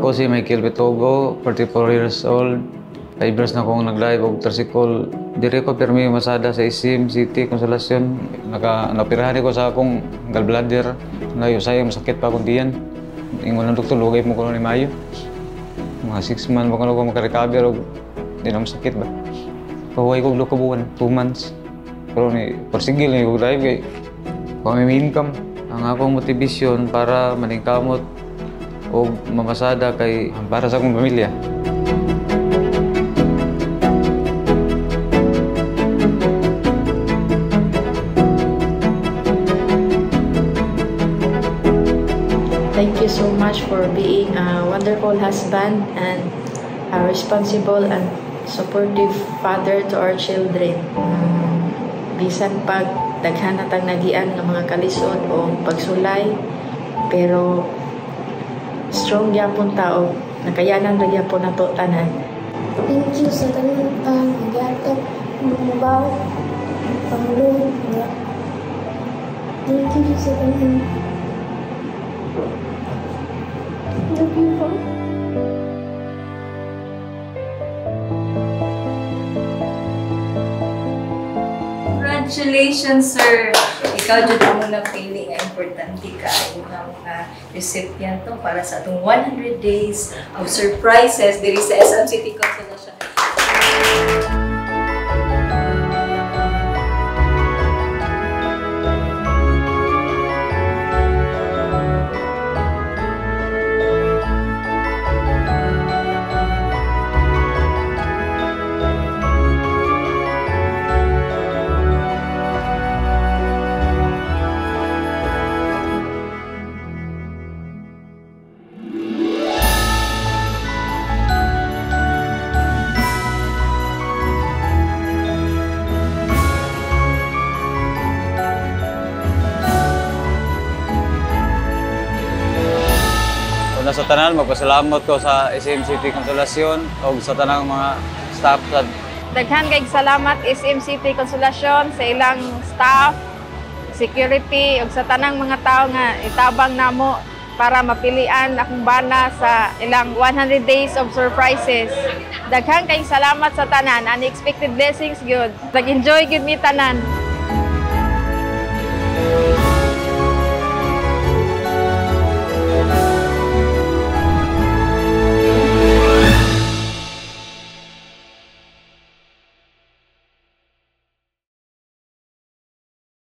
Ako si Michael Betogo, 44 years old. 5 years na akong nag-live og tricycle. Dire ko permi masada sa SM City, Consolacion. Napirahan ko sa akong gallbladder. Ngayon sayang masakit pa akong diyan. Ingon ng doktor, lugay mo ko ni Mayo. Mga 6 months ba ko makarecover og di na masakit ba. Pahuway ko ka buwan, 2 months. Pero porsigil ni ko live kay kung may income. Ang akong motivasyon para maningkamot o mamasada kay para sa akong pamilya. Thank you so much for being a wonderful husband and a responsible and supportive father to our children. Bisan pag daghan natang nagian ng mga kalisod o pagsulay, pero strong gyapon tao, nakayanan ra gyapon nato tanan. Thank you sa tanan nagyatag mubaw pangulong. Thank you sa tanan. Love you po. Congratulations, sir! Ikaw dyan ang muna pili nga importante ka yung mga recipient to para sa itong 100 days of surprises diri sa SM City Consolacion. Una sa tanan, magpasalamat ko sa SM City Consolacion o sa tanang mga staff. Daghan kay salamat SM City Consolacion sa ilang staff, security ug sa tanang mga tao nga itabang namo para mapilian akong bana sa ilang 100 days of surprises. Daghan kay salamat sa tanan, unexpected blessings gyud. Nag-enjoy gyud mi tanan.